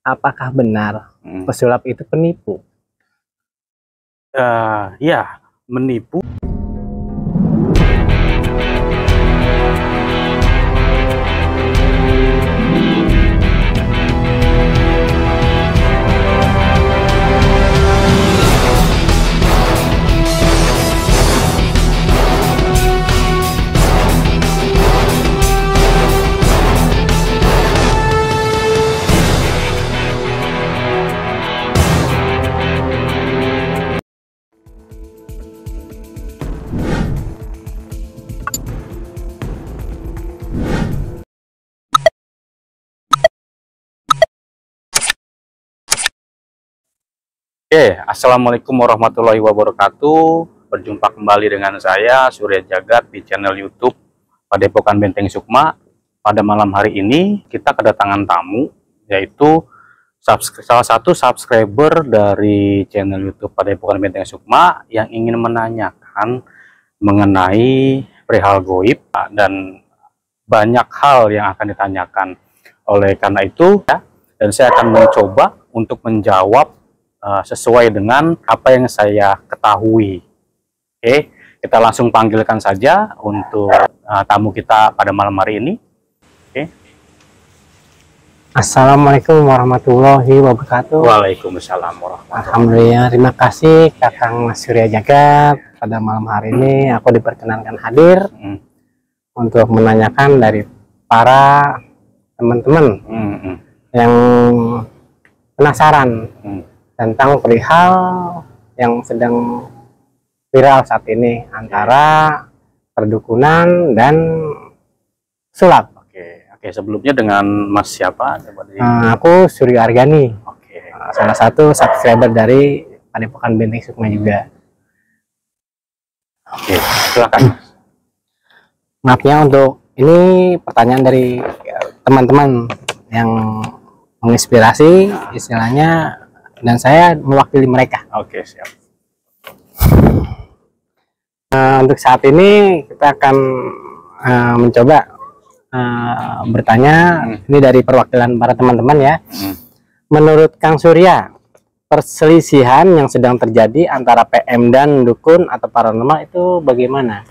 apakah benar pesulap itu penipu? Ya, menipu. Oke, assalamualaikum warahmatullahi wabarakatuh. Berjumpa kembali dengan saya Surya Jagat di channel YouTube Padepokan Benteng Sukma. Pada malam hari ini kita kedatangan tamu, yaitu salah satu subscriber dari channel YouTube Padepokan Benteng Sukma yang ingin menanyakan mengenai perihal goib dan banyak hal yang akan ditanyakan. Oleh karena itu, dan saya akan mencoba untuk menjawab sesuai dengan apa yang saya ketahui. Oke, kita langsung panggilkan saja untuk tamu kita pada malam hari ini. Oke. Assalamualaikum warahmatullahi wabarakatuh. Waalaikumsalam warahmatullahi. Alhamdulillah, terima kasih Kakang Surya Jagat. Pada malam hari ini aku diperkenankan hadir untuk menanyakan dari para teman-teman yang penasaran tentang perihal yang sedang viral saat ini antara perdukunan dan sulap. Oke, sebelumnya dengan Mas siapa? Aku Surya Argani. Oke. Salah satu subscriber dari Padepokan Benteng Sukma juga. Oke, silakan. Maaf ya, untuk ini pertanyaan dari teman-teman yang menginspirasi istilahnya, dan saya mewakili mereka. Oke, siap. Untuk saat ini kita akan mencoba bertanya ini dari perwakilan para teman-teman ya. Menurut Kang Surya, perselisihan yang sedang terjadi antara PM dan dukun atau paranormal itu bagaimana?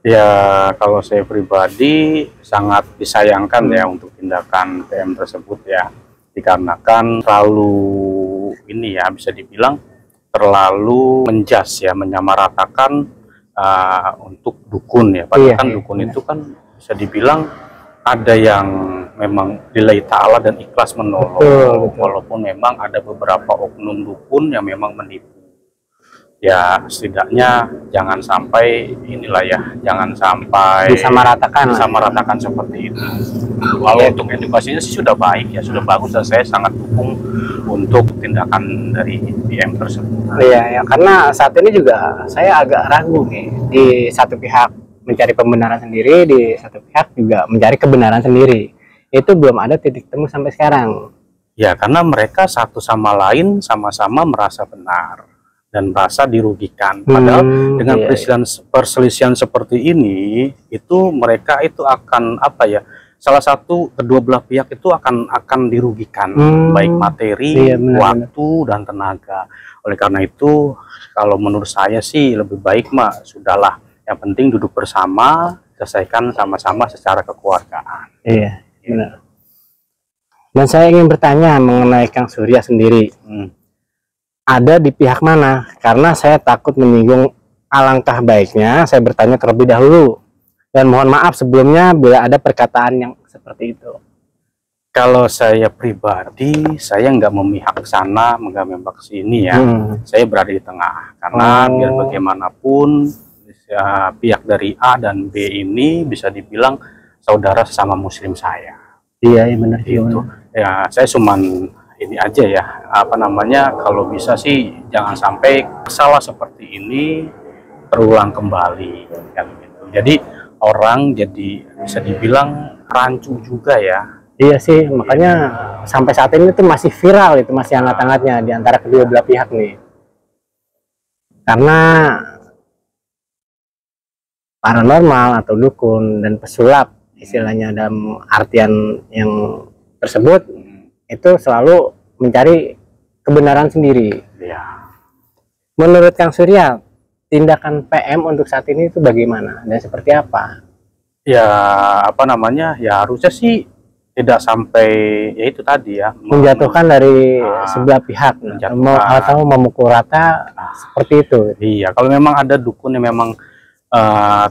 Ya, kalau saya pribadi sangat disayangkan ya untuk tindakan PM tersebut ya, dikarenakan terlalu ini ya, bisa dibilang terlalu menjas ya, menyamaratakan untuk dukun ya. Padahal kan dukun itu kan bisa dibilang ada yang memang lillahi ta'ala dan ikhlas menolong. Betul. Walaupun memang ada beberapa oknum dukun yang memang menipu. Ya setidaknya jangan sampai inilah ya, jangan sampai disamaratakan seperti itu. Kalau untuk edukasinya sih sudah baik ya, sudah bagus, dan saya sangat dukung untuk tindakan dari PM tersebut. Iya ya, karena saat ini juga saya agak ragu nih, di satu pihak mencari pembenaran sendiri, di satu pihak juga mencari kebenaran sendiri. Itu belum ada titik temu sampai sekarang. Ya, karena mereka satu sama lain sama-sama merasa benar dan merasa dirugikan. Padahal dengan perselisihan seperti ini, itu mereka itu akan apa ya? Salah satu kedua belah pihak itu akan dirugikan, baik materi, waktu dan tenaga. Oleh karena itu, kalau menurut saya sih lebih baik mah sudahlah. Yang penting duduk bersama, selesaikan sama-sama secara kekeluargaan. Iya, benar. Dan saya ingin bertanya mengenai Kang Surya sendiri. Ada di pihak mana? Karena saya takut menyinggung, alangkah baiknya saya bertanya terlebih dahulu. Dan mohon maaf sebelumnya bila ada perkataan yang seperti itu. Kalau saya pribadi, saya nggak memihak ke sana, nggak memihak ke sini ya. Saya berada di tengah. Karena biar bagaimanapun, pihak dari A dan B ini bisa dibilang saudara sesama muslim saya. Iya, benar itu. Ya, saya cuman ini aja ya, apa namanya, kalau bisa sih jangan sampai salah seperti ini terulang kembali kan gitu. Jadi orang jadi bisa dibilang rancu juga ya. Iya sih, makanya sampai saat ini tuh masih viral, itu masih hangat-hangatnya di antara kedua belah pihak nih. Karena paranormal atau dukun dan pesulap istilahnya dalam artian yang tersebut itu selalu mencari kebenaran sendiri. Ya. Menurut Kang Surya, tindakan PM untuk saat ini itu bagaimana dan seperti apa? Ya, apa namanya? Ya harusnya sih tidak sampai ya itu tadi ya, Menjatuhkan dari sebelah pihak atau memukul rata seperti itu. Iya, kalau memang ada dukun yang memang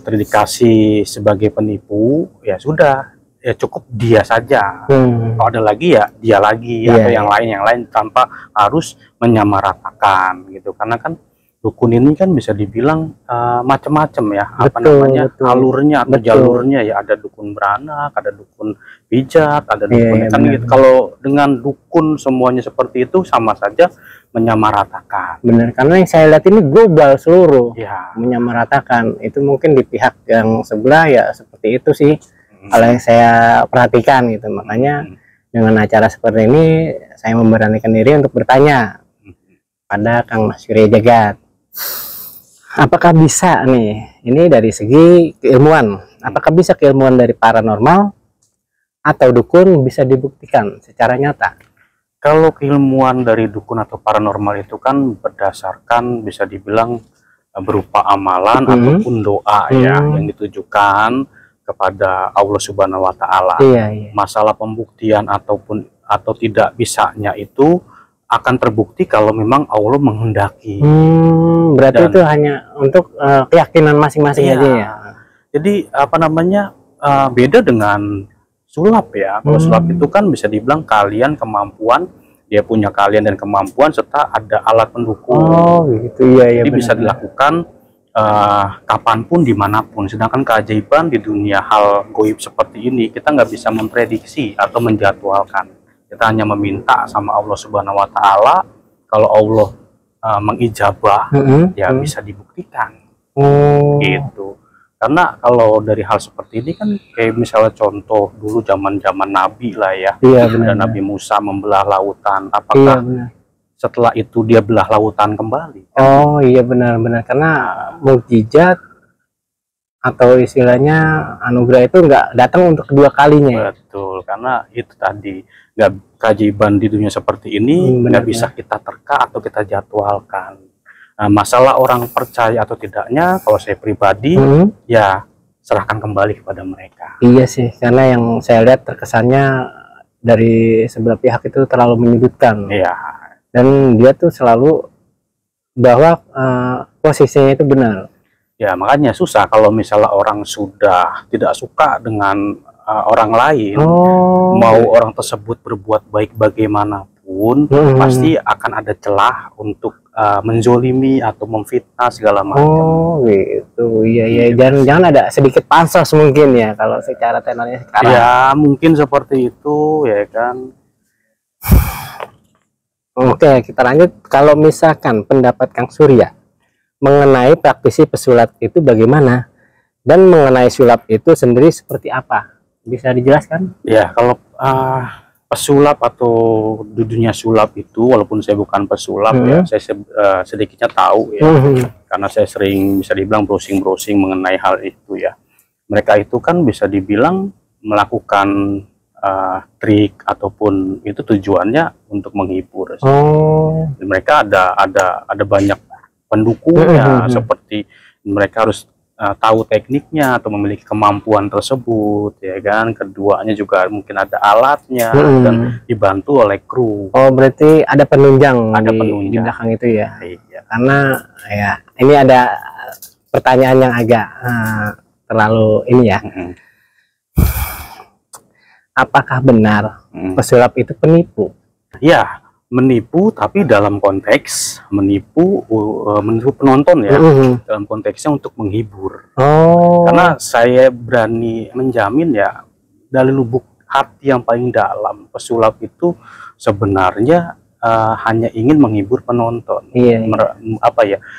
terindikasi sebagai penipu, ya sudah, ya cukup dia saja. Kalau ada lagi ya dia lagi, atau yang lain tanpa harus menyamaratakan gitu. Karena kan dukun ini kan bisa dibilang macam-macam ya, alurnya atau jalurnya ya. Ada dukun beranak, ada dukun pijat, ada dukun kan gitu. Kalau dengan dukun semuanya seperti itu sama saja menyamaratakan. Benar, karena yang saya lihat ini global seluruh menyamaratakan. Itu mungkin di pihak yang sebelah ya seperti itu sih. Kalau yang saya perhatikan gitu. Makanya dengan acara seperti ini saya memberanikan diri untuk bertanya pada Kang Mas Surya Jagat. Apakah bisa nih, ini dari segi keilmuan, apakah bisa keilmuan dari paranormal atau dukun bisa dibuktikan secara nyata? Kalau keilmuan dari dukun atau paranormal itu kan berdasarkan bisa dibilang berupa amalan ataupun doa ya yang ditujukan kepada Allah Subhanahu wa Ta'ala. Masalah pembuktian atau tidak bisanya itu akan terbukti kalau memang Allah menghendaki. Berarti itu hanya untuk keyakinan masing-masing aja ya. Jadi apa namanya, beda dengan sulap ya. Kalau sulap itu kan bisa dibilang kalian kemampuan, dia punya kalian dan kemampuan serta ada alat pendukung. Oh gitu, iya. Jadi bisa dilakukan kapanpun dimanapun. Sedangkan keajaiban di dunia hal goib seperti ini kita nggak bisa memprediksi atau menjadwalkan. Kita hanya meminta sama Allah Subhanahu wa Ta'ala. Kalau Allah mengijabah ya bisa dibuktikan gitu. Karena kalau dari hal seperti ini kan kayak misalnya contoh dulu zaman Nabi lah ya, ada Nabi Musa membelah lautan. Apakah setelah itu dia belah lautan kembali? Oh iya benar-benar, karena mukjizat atau istilahnya anugerah itu nggak datang untuk kedua kalinya. Betul, karena itu tadi nggak, keajaiban di dunia seperti ini nggak bisa kita terka atau kita jadwalkan. Nah, masalah orang percaya atau tidaknya, kalau saya pribadi ya serahkan kembali kepada mereka. Iya sih, karena yang saya lihat terkesannya dari sebelah pihak itu terlalu menyudutkan. Dan dia tuh selalu bahwa posisinya itu benar. Ya makanya susah kalau misalnya orang sudah tidak suka dengan orang lain, mau orang tersebut berbuat baik bagaimanapun, pasti akan ada celah untuk menzolimi atau memfitnah segala macam. Oh gitu, iya. Jangan ada sedikit pansos mungkin ya kalau secara tenornya sekarang. Ya mungkin seperti itu ya kan. Oke, kita lanjut. Kalau misalkan pendapat Kang Surya mengenai praktisi pesulap itu bagaimana, dan mengenai sulap itu sendiri seperti apa, bisa dijelaskan? Ya kalau pesulap atau di dunia sulap itu, walaupun saya bukan pesulap ya, saya sedikitnya tahu ya, karena saya sering bisa dibilang browsing mengenai hal itu ya. Mereka itu kan bisa dibilang melakukan trik ataupun itu tujuannya untuk menghibur. Mereka ada banyak pendukungnya, seperti mereka harus tahu tekniknya atau memiliki kemampuan tersebut ya kan. Keduanya juga mungkin ada alatnya dan dibantu oleh kru. Oh berarti ada penunjang, di belakang itu ya. Karena ya ini ada pertanyaan yang agak terlalu ini ya. Apakah benar pesulap itu penipu? Ya, menipu, tapi dalam konteks menipu penonton ya, dalam konteksnya untuk menghibur. Karena saya berani menjamin ya, dari lubuk hati yang paling dalam, pesulap itu sebenarnya hanya ingin menghibur penonton.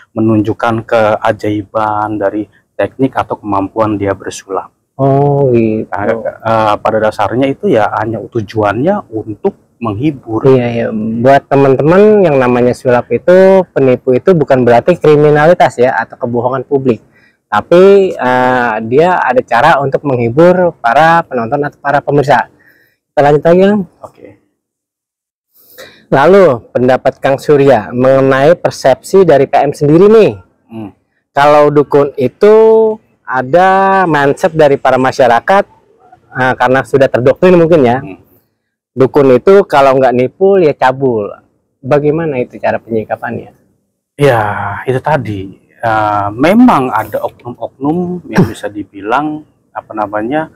Menunjukkan keajaiban dari teknik atau kemampuan dia bersulap. Gitu. Pada dasarnya itu ya hanya tujuannya untuk menghibur. Iya. Buat teman-teman yang namanya sulap itu, penipu itu bukan berarti kriminalitas ya atau kebohongan publik, tapi dia ada cara untuk menghibur para penonton atau para pemirsa. Kita lanjut lagi, Lang. Lalu pendapat Kang Surya mengenai persepsi dari PM sendiri nih. Kalau dukun itu ada mindset dari para masyarakat karena sudah terdoktrin mungkin ya. Dukun itu kalau nggak nipu ya cabul. Bagaimana itu cara penyikapannya? Ya itu tadi, memang ada oknum-oknum yang bisa dibilang apa namanya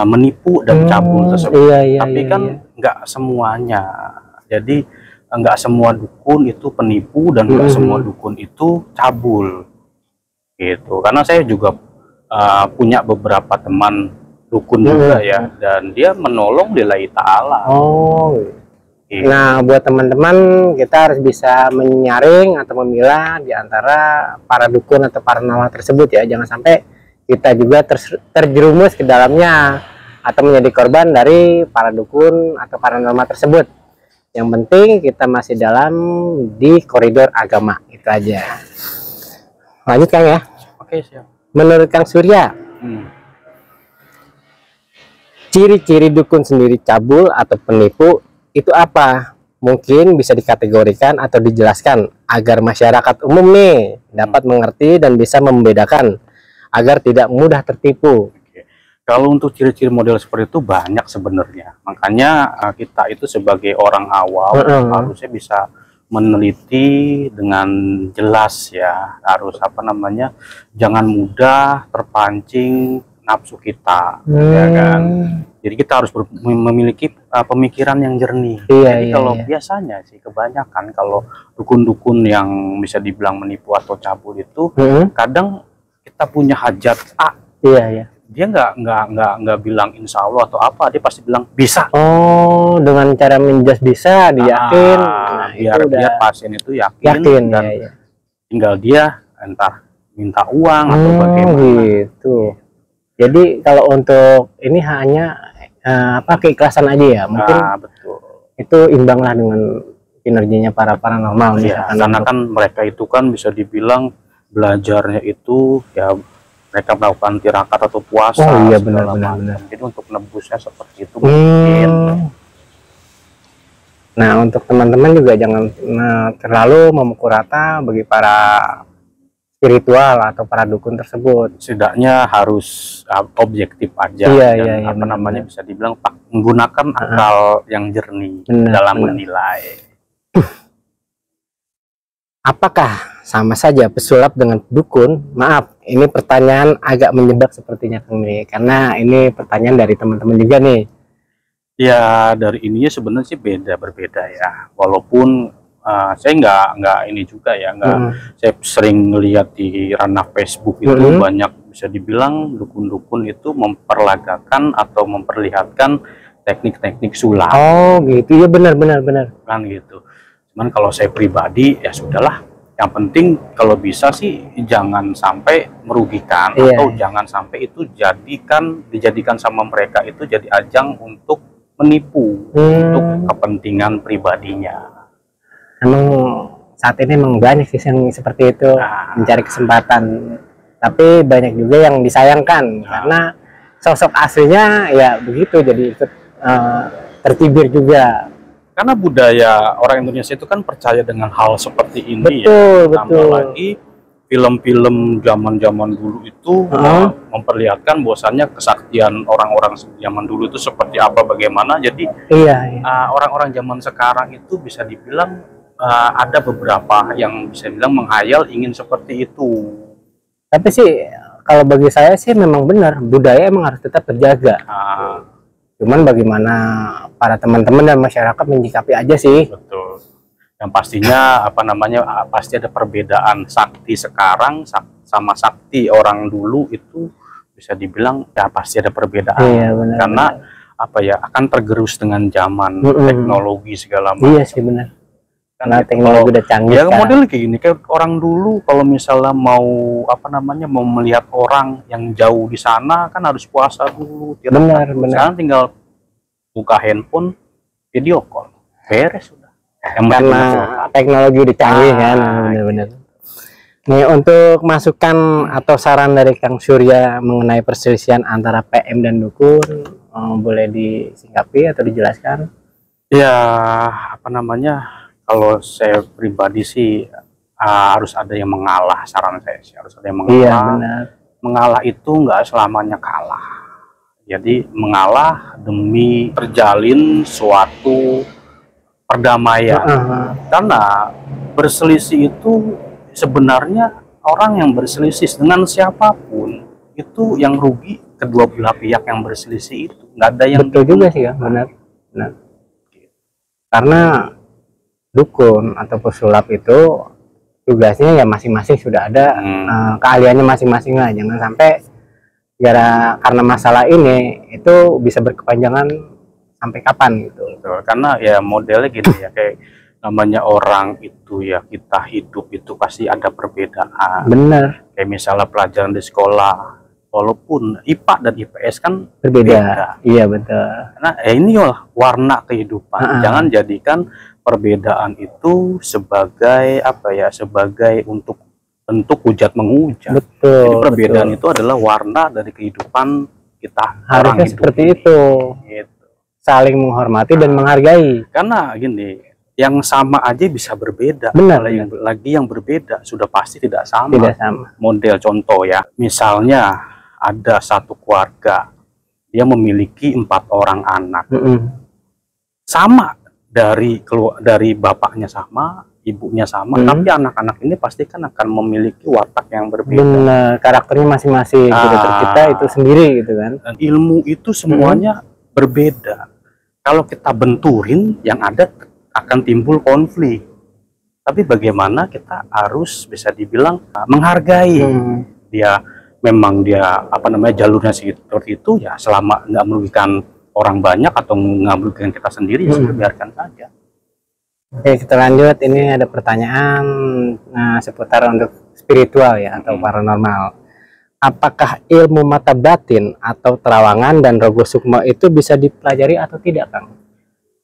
menipu dan cabul tersebut. Tapi kan nggak semuanya. Jadi nggak semua dukun itu penipu dan nggak semua dukun itu cabul gitu. Karena saya juga punya beberapa teman dukun juga ya, dan dia menolong lillahi ta'ala. Gitu. Nah, buat teman-teman, kita harus bisa menyaring atau memilah di antara para dukun atau paranormal tersebut ya. Jangan sampai kita juga terjerumus ke dalamnya atau menjadi korban dari para dukun atau paranormal tersebut. Yang penting kita masih dalam di koridor agama, itu aja. Lanjut Kang ya. Oke, siap. Menurut Kang Surya, ciri-ciri dukun sendiri cabul atau penipu itu apa? Mungkin bisa dikategorikan atau dijelaskan agar masyarakat umum nih dapat mengerti dan bisa membedakan agar tidak mudah tertipu. Kalau untuk ciri-ciri model seperti itu banyak sebenarnya. Makanya kita itu sebagai orang awam harusnya bisa meneliti dengan jelas ya. Harus apa namanya? Jangan mudah terpancing nafsu kita, ya kan? Jadi kita harus memiliki pemikiran yang jernih. Jadi kalau biasanya sih kebanyakan kalau dukun-dukun yang bisa dibilang menipu atau cabul itu kadang kita punya hajat dia nggak bilang insya Allah atau apa, dia pasti bilang bisa. Dengan cara menjas bisa diyakin, biar dia pasien itu yakin dan tinggal dia entah minta uang atau bagaimana gitu. Jadi kalau untuk ini hanya keikhlasan aja ya, mungkin betul. Itu imbang lah dengan kinerjanya para paranormal. Karena kan mereka itu kan bisa dibilang belajarnya itu ya mereka melakukan tirakat atau puasa. Benar. Jadi untuk nebusnya seperti itu mungkin. Nah, untuk teman-teman juga jangan terlalu memukul rata bagi para spiritual atau para dukun tersebut. Setidaknya harus objektif aja dan bisa dibilang menggunakan akal yang jernih dalam menilai. Apakah sama saja pesulap dengan dukun? Maaf, ini pertanyaan agak menjebak sepertinya Kang nih, karena ini pertanyaan dari teman-teman juga nih. Ya, dari ininya sebenarnya sih berbeda ya. Walaupun saya nggak ini juga ya, saya sering lihat di ranah Facebook itu banyak bisa dibilang dukun-dukun itu memperlagakan atau memperlihatkan teknik-teknik sulap. Gitu ya, benar kan gitu. Cuman kalau saya pribadi ya sudahlah, yang penting kalau bisa sih jangan sampai merugikan atau jangan sampai itu dijadikan sama mereka itu jadi ajang untuk menipu untuk kepentingan pribadinya. Emang saat ini emang banyak sih yang seperti itu, mencari kesempatan, tapi banyak juga yang disayangkan karena sosok aslinya ya begitu, jadi ikut tercibir juga. Karena budaya orang Indonesia itu kan percaya dengan hal seperti ini. Betul. Lagi film-film zaman dulu itu memperlihatkan bahwasannya kesaktian orang-orang zaman dulu itu seperti apa, bagaimana. Jadi orang-orang zaman sekarang itu bisa dibilang ada beberapa yang bisa bilang menghayal ingin seperti itu. Tapi sih kalau bagi saya sih memang benar, budaya emang harus tetap terjaga. Cuman bagaimana para teman-teman dan masyarakat menyikapi aja sih. Betul. Yang pastinya pasti ada perbedaan sakti sekarang sama sakti orang dulu itu bisa dibilang ya pasti ada perbedaan. Benar, karena akan tergerus dengan zaman teknologi segala macam. Iya sih benar. Karena teknologi udah canggih. Ya model kayak gini, kayak orang dulu kalau misalnya mau mau melihat orang yang jauh di sana kan harus puasa dulu. Benar. Sekarang tinggal buka handphone, video call, beres sudah. Karena teknologi udah canggih kan, benar-benar. Nih untuk masukan atau saran dari Kang Surya mengenai perselisihan antara PM dan dukun, boleh disingkapi atau dijelaskan? Ya Kalau saya pribadi sih harus ada yang mengalah, saran saya sih harus ada yang Iya, mengalah. benar. Mengalah itu nggak selamanya kalah. Jadi mengalah demi terjalin suatu perdamaian. Karena berselisih itu sebenarnya orang yang berselisih dengan siapapun itu yang rugi kedua belah pihak yang berselisih itu. Nggak ada yang betul juga sih ya, benar. Benar. Karena dukun atau pesulap itu tugasnya ya masing-masing sudah ada keahliannya masing-masing lah. Jangan sampai karena masalah ini itu bisa berkepanjangan sampai kapan gitu. Betul. Karena ya modelnya gini ya, kayak namanya orang itu ya, kita hidup itu pasti ada perbedaan. Bener. Kayak misalnya pelajaran di sekolah, walaupun IPA dan IPS kan berbeda. Iya betul. Nah ini lah warna kehidupan. Jangan jadikan perbedaan itu sebagai apa ya, sebagai untuk bentuk hujat menghujat. Betul. Jadi perbedaan itu adalah warna dari kehidupan kita. Harusnya seperti itu. Gitu. Saling menghormati dan menghargai. Karena gini, yang sama aja bisa berbeda. Benar. Yang berbeda sudah pasti tidak sama. Tidak sama. Model contoh ya, misalnya ada satu keluarga, dia memiliki 4 orang anak. Sama dari bapaknya sama, ibunya sama, tapi anak-anak ini pasti kan akan memiliki watak yang berbeda. Benar, karakternya masing-masing. Kita itu sendiri gitu kan. Dan ilmu itu semuanya berbeda. Kalau kita benturin, yang ada akan timbul konflik. Tapi bagaimana kita harus bisa dibilang menghargai dia. Memang dia apa namanya jalurnya seperti itu ya, selama nggak merugikan orang banyak atau nggak merugikan kita sendiri ya sudah biarkan saja. Oke, kita lanjut. Ini ada pertanyaan seputar untuk spiritual ya atau paranormal. Apakah ilmu mata batin atau terawangan dan rogo sukmo itu bisa dipelajari atau tidak, Kang?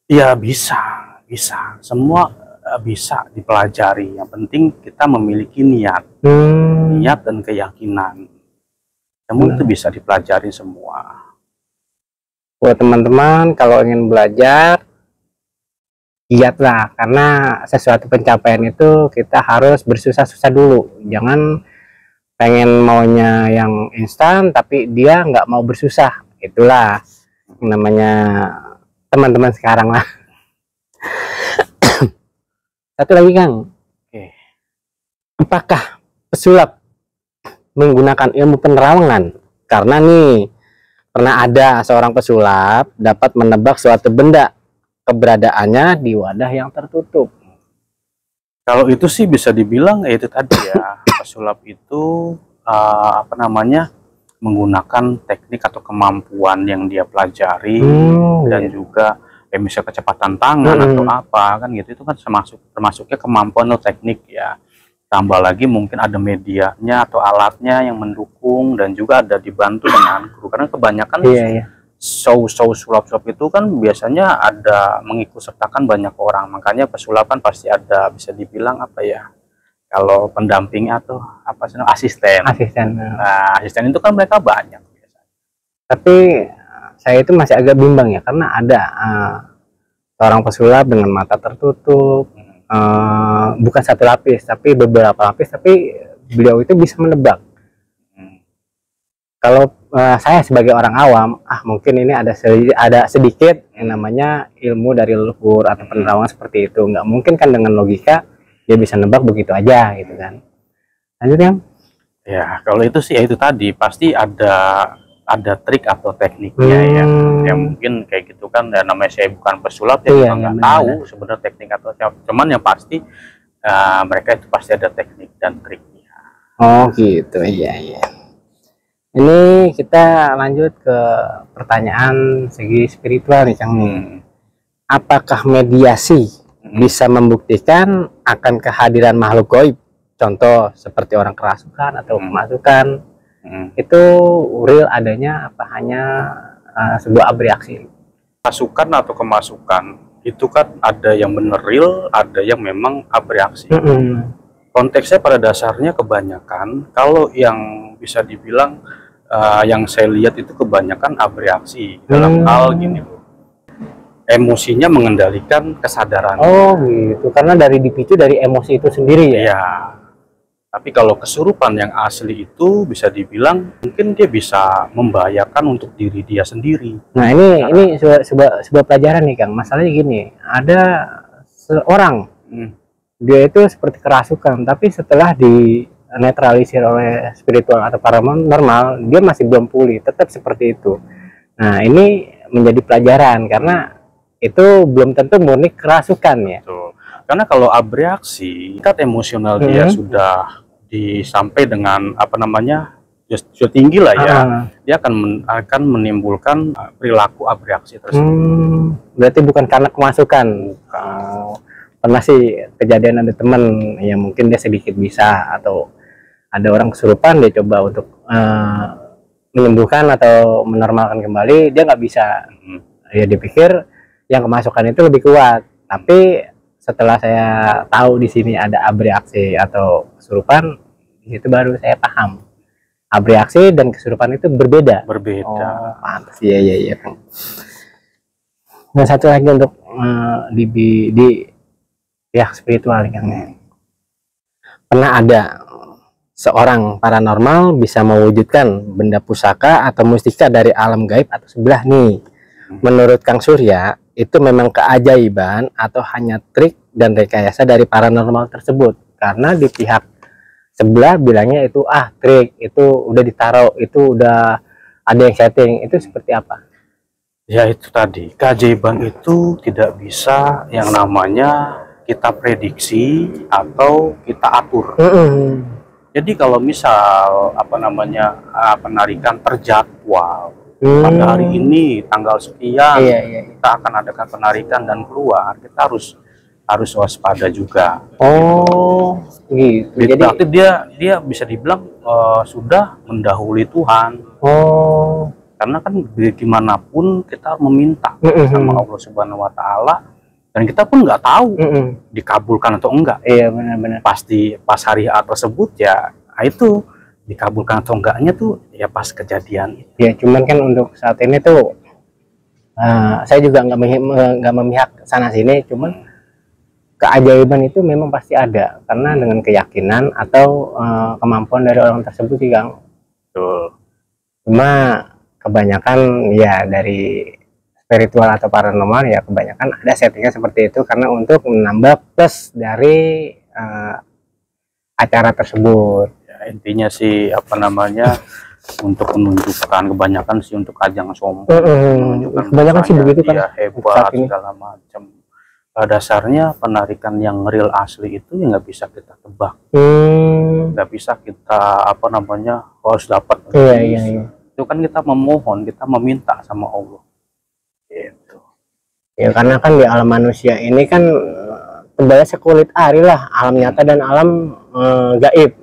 Ya bisa. Semua bisa dipelajari. Yang penting kita memiliki niat dan keyakinan. Semua itu bisa dipelajari semua. Buat teman-teman kalau ingin belajar, giatlah, karena sesuatu pencapaian itu kita harus bersusah-susah dulu. Jangan pengen maunya yang instan tapi dia nggak mau bersusah. Itulah namanya teman-teman sekarang lah. Satu lagi, Kang. Apakah pesulap menggunakan ilmu penerawangan? Karena nih pernah ada seorang pesulap dapat menebak suatu benda keberadaannya di wadah yang tertutup. Kalau itu sih bisa dibilang ya itu tadi ya, pesulap itu apa namanya, menggunakan teknik atau kemampuan yang dia pelajari dan juga misalnya kecepatan tangan atau apa kan gitu, itu kan termasuknya kemampuan atau teknik ya. Tambah lagi mungkin ada medianya atau alatnya yang mendukung dan juga ada dibantu dengan kru, karena kebanyakan show sulap-sulap itu kan biasanya ada mengikut sertakan banyak orang, makanya pesulapan pasti ada bisa dibilang apa ya, kalau pendamping atau apa sih, asisten. Nah, asisten itu kan mereka banyak biasanya. Tapi saya itu masih agak bimbang ya, karena ada seorang pesulap dengan mata tertutup, bukan satu lapis tapi beberapa lapis, tapi beliau itu bisa menebak. Kalau saya sebagai orang awam, mungkin ini ada sedikit yang namanya ilmu dari leluhur atau penerawangan seperti itu. Nggak mungkin kan dengan logika dia bisa nebak begitu aja gitu kan. Lanjut, Yang? Ya kalau itu sih ya itu tadi pasti ada trik atau tekniknya ya, yang mungkin kayak gitu kan, dan namanya saya bukan pesulap ya, nggak tahu sebenarnya teknik atau cuman yang pasti mereka itu pasti ada teknik dan triknya. Oh gitu, iya. Ini kita lanjut ke pertanyaan segi spiritual nih, Kang. Apakah mediasi bisa membuktikan akan kehadiran makhluk gaib? Contoh seperti orang kerasukan atau kemasukan. Itu real adanya apa hanya sebuah abreaksi? Pasukan atau kemasukan itu kan ada yang bener real, ada yang memang abreaksi. Konteksnya pada dasarnya kebanyakan kalau yang bisa dibilang yang saya lihat itu kebanyakan abreaksi dalam hal gini, emosinya mengendalikan kesadaran. Oh gitu, karena dipicu dari emosi itu sendiri ya? Iya. Tapi kalau kesurupan yang asli itu bisa dibilang mungkin dia bisa membahayakan untuk diri dia sendiri. Nah ini sebuah pelajaran nih Kang. Masalahnya gini, ada seorang dia itu seperti kerasukan, tapi setelah dinetralisir oleh spiritual atau paranormal, dia masih belum pulih, tetap seperti itu. Nah ini menjadi pelajaran karena itu belum tentu murni kerasukan ya. Betul. Karena kalau abreaksi, tingkat emosional dia sudah disampai dengan apa namanya sudah tinggi lah ya, dia akan menimbulkan perilaku abreaksi tersebut. Berarti bukan karena kemasukan. Pernah sih kejadian ada teman yang mungkin dia sedikit bisa, atau ada orang kesurupan, dia coba untuk menyembuhkan atau menormalkan kembali, dia nggak bisa. Ya dipikir yang kemasukan itu lebih kuat, tapi setelah saya tahu di sini ada abreaksi atau kesurupan, itu baru saya paham abreaksi dan kesurupan itu berbeda. Oh, pantas. Iya. Dan satu lagi untuk di pihak spiritual kan, pernah ada seorang paranormal bisa mewujudkan benda pusaka atau mustika dari alam gaib atau sebelah nih. Menurut Kang Surya, itu memang keajaiban atau hanya trik dan rekayasa dari paranormal tersebut? Karena di pihak sebelah bilangnya itu trik, itu udah ditaruh, itu udah ada yang setting. Itu seperti apa? Ya itu tadi, keajaiban itu tidak bisa yang namanya kita prediksi atau kita atur. Jadi kalau misal apa namanya penarikan terjadwal pada hari ini tanggal sekian, kita akan adakan penarikan dan keluar, kita harus waspada juga. Oh gitu. Jadi berarti dia bisa dibilang sudah mendahului Tuhan. Oh, karena kan gimana pun kita meminta sama Allah Subhanahu Wa Taala, dan kita pun nggak tahu dikabulkan atau enggak. Iya benar-benar. Pasti pas hari A tersebut ya itu dikabulkan atau enggaknya tuh ya pas kejadian. Ya cuman kan untuk saat ini tuh saya juga nggak memihak sana sini, cuman keajaiban itu memang pasti ada karena dengan keyakinan atau kemampuan dari orang tersebut sih Kang. Betul. Cuma kebanyakan ya dari spiritual atau paranormal ya kebanyakan ada settingnya seperti itu karena untuk menambah plus dari acara tersebut. Ya, intinya sih apa namanya untuk menunjukkan, kebanyakan sih untuk ajang sombong. Kebanyakan sih begitu kan. Dia hebat segala macam. Dasarnya penarikan yang real asli itu ya nggak bisa kita tebak, nggak bisa kita apa namanya harus dapat. Iya. Itu kan kita memohon, kita meminta sama Allah gitu. Ya karena kan di alam manusia ini kan tebalnya sekulit ari lah, alam nyata dan alam gaib.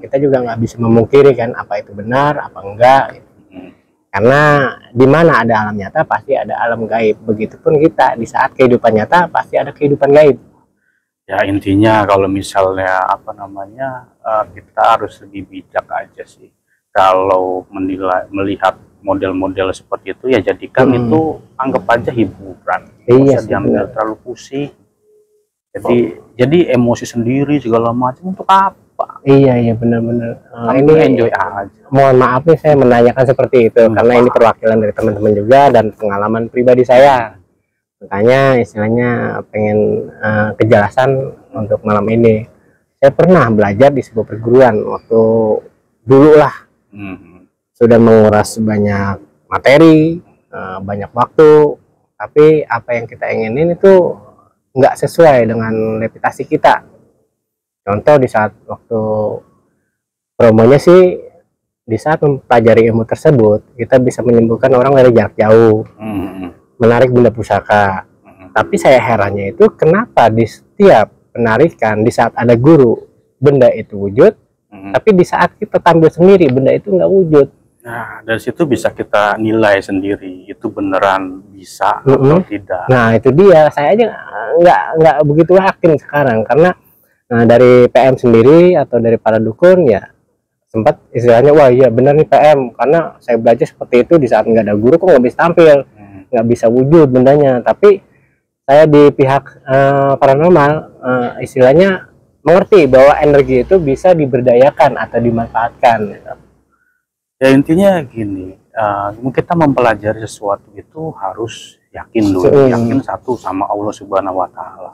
Kita juga nggak bisa memungkiri kan apa itu benar apa enggak gitu. Karena di mana ada alam nyata pasti ada alam gaib. Begitupun kita di saat kehidupan nyata pasti ada kehidupan gaib. Ya intinya kalau misalnya apa namanya kita harus lebih bijak aja sih. Kalau melihat model-model seperti itu ya jadikan itu anggap aja hiburan. Iya, jangan terlalu pusing. Jadi emosi sendiri segala macam untuk apa? Iya benar-benar. Ini enjoy aja. Mohon maaf nih saya menanyakan seperti itu karena ini perwakilan dari teman-teman juga dan pengalaman pribadi saya. Makanya istilahnya pengen kejelasan untuk malam ini. Saya pernah belajar di sebuah perguruan waktu dulu lah. Sudah menguras banyak materi, banyak waktu, tapi apa yang kita inginin itu nggak sesuai dengan reputasi kita. Contoh di saat waktu promonya sih, di saat mempelajari ilmu tersebut kita bisa menyembuhkan orang dari jarak jauh, menarik benda pusaka. Tapi saya herannya itu kenapa di setiap penarikan di saat ada guru benda itu wujud, tapi di saat kita tampil sendiri benda itu nggak wujud. Nah dari situ bisa kita nilai sendiri itu beneran bisa atau tidak. Nah itu dia, saya aja nggak begitu yakin sekarang karena dari PM sendiri atau dari para dukun ya sempat istilahnya wah iya benar nih PM, karena saya belajar seperti itu di saat nggak ada guru kok nggak bisa tampil, nggak bisa wujud bendanya, tapi saya di pihak paranormal istilahnya mengerti bahwa energi itu bisa diberdayakan atau dimanfaatkan gitu. Ya intinya gini, kita mempelajari sesuatu itu harus yakin dulu. Yakin satu sama Allah Subhanahu wa Ta'ala.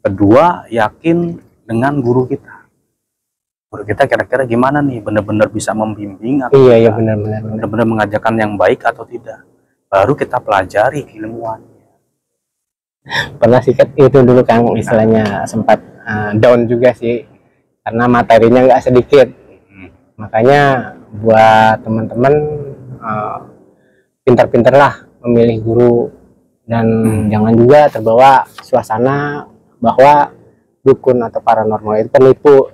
Kedua, yakin dengan guru kita. Guru kita kira-kira gimana nih, benar-benar bisa membimbing atau iya, tidak? Iya benar-benar mengajarkan yang baik atau tidak. Baru kita pelajari keilmuannya. Pernah sih itu dulu Kang, istilahnya sempat down juga sih, karena materinya nggak sedikit. Makanya buat teman-teman pintar-pintar lah memilih guru, dan jangan juga terbawa suasana bahwa dukun atau paranormal itu penipu,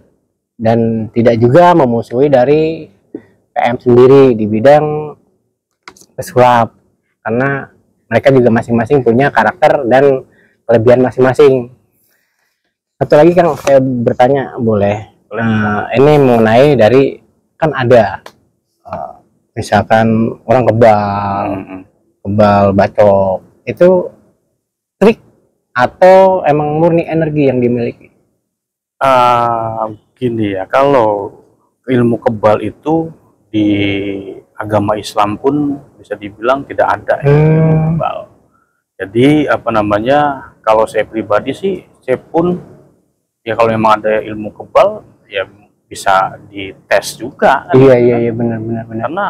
dan tidak juga memusuhi dari PM sendiri di bidang pesulap, karena mereka juga masing-masing punya karakter dan kelebihan masing-masing. Satu lagi Kang, saya bertanya boleh? Ini mengenai dari, kan ada misalkan orang kebal bacok, itu trik atau emang murni energi yang dimiliki? Gini ya, kalau ilmu kebal itu di agama Islam pun bisa dibilang tidak ada ilmu kebal. Jadi apa namanya, kalau saya pribadi sih, saya pun ya kalau memang ada ilmu kebal ya bisa dites juga. Iya benar. Karena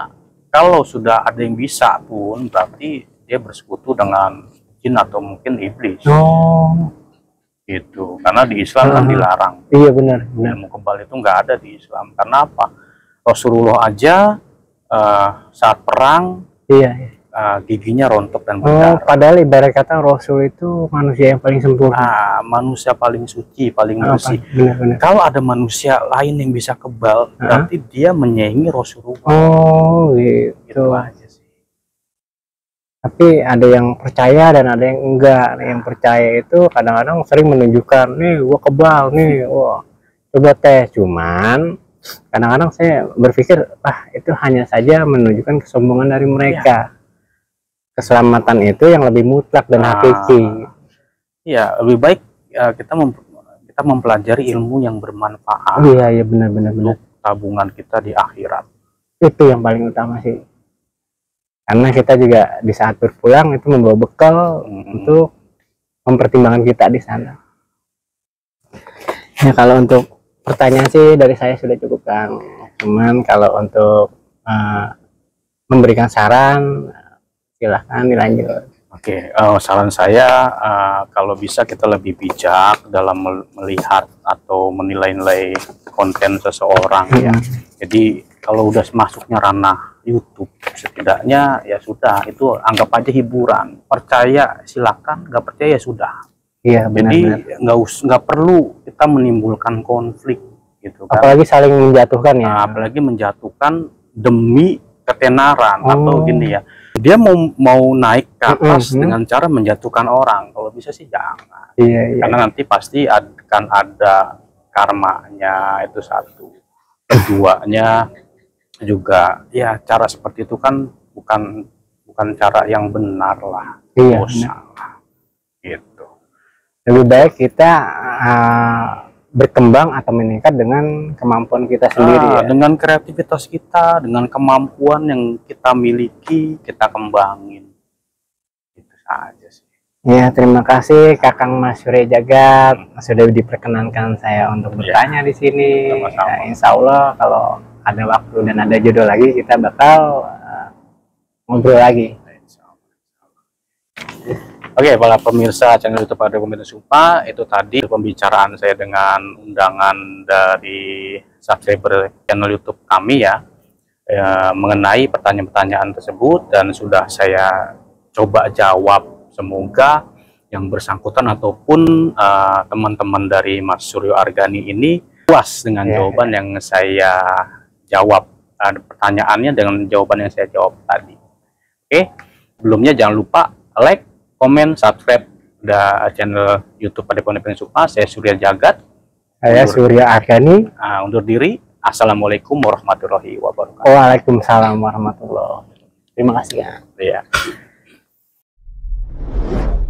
kalau sudah ada yang bisa pun berarti dia bersekutu dengan jin atau mungkin iblis. Gitu. Karena di Islam kan dilarang. Iya benar. Ilmu kebal itu nggak ada di Islam. Karena apa? Rasulullah aja saat perang giginya rontok dan berdarah. Padahal ibarat kata Rasul itu manusia yang paling sempurna. Manusia paling suci, paling bersih. Benar. Kalau ada manusia lain yang bisa kebal, berarti dia menyaingi Rasulullah. Gitu aja sih. Tapi ada yang percaya dan ada yang enggak. Yang percaya itu kadang-kadang sering menunjukkan, nih gua kebal nih, wah coba tes. Cuman kadang-kadang saya berpikir, itu hanya saja menunjukkan kesombongan dari mereka. Keselamatan itu yang lebih mutlak dan hakiki. Iya, lebih baik kita mempelajari ilmu yang bermanfaat. Iya benar. Untuk tabungan kita di akhirat. Itu yang paling utama sih. Karena kita juga di saat berpulang itu membawa bekal untuk mempertimbangkan kita di sana. Ya kalau untuk pertanyaan sih dari saya sudah cukup Kang. Cuman kalau untuk memberikan saran, silahkan dilanjut. Oke, saran saya kalau bisa kita lebih bijak dalam melihat atau menilai konten seseorang ya. Jadi kalau udah masuknya ranah YouTube, setidaknya ya sudah, itu anggap aja hiburan. Percaya silakan, nggak percaya ya sudah. Iya, jadi nggak perlu kita menimbulkan konflik gitu kan. Apalagi saling menjatuhkan ya. Apalagi menjatuhkan demi ketenaran atau gini ya. Dia mau naik ke atas dengan cara menjatuhkan orang. Kalau bisa sih jangan. Iya. Karena nanti pasti akan ada karmanya, itu satu. Keduanya juga ya cara seperti itu kan bukan cara yang benar lah. Iya. Salah. Gitu. Lebih baik kita berkembang atau meningkat dengan kemampuan kita sendiri ya? Dengan kreativitas kita, dengan kemampuan yang kita miliki, kita kembangin. Itu saja sih. Ya, terima kasih Kakang Mas Surya Jagat sudah diperkenankan saya untuk bertanya di sini. Ya, insya Allah kalau ada waktu dan ada jodoh lagi kita bakal ngobrol lagi. Oke, para pemirsa channel YouTube Pada Komunitas Sumpah, itu tadi pembicaraan saya dengan undangan dari subscriber channel YouTube kami ya, mengenai pertanyaan-pertanyaan tersebut, dan sudah saya coba jawab. Semoga yang bersangkutan ataupun teman-teman dari Mas Suryo Argani ini puas dengan jawaban yang saya jawab, pertanyaannya dengan jawaban yang saya jawab tadi. Oke, sebelumnya jangan lupa like, komen, subscribe channel YouTube Pada Komunitas Sumpah. Saya Surya Jagat. Saya Surya Argani. Undur diri. Assalamualaikum warahmatullahi wabarakatuh. Waalaikumsalam warahmatullahi wabarakatuh. Terima kasih ya. Iya. Pak.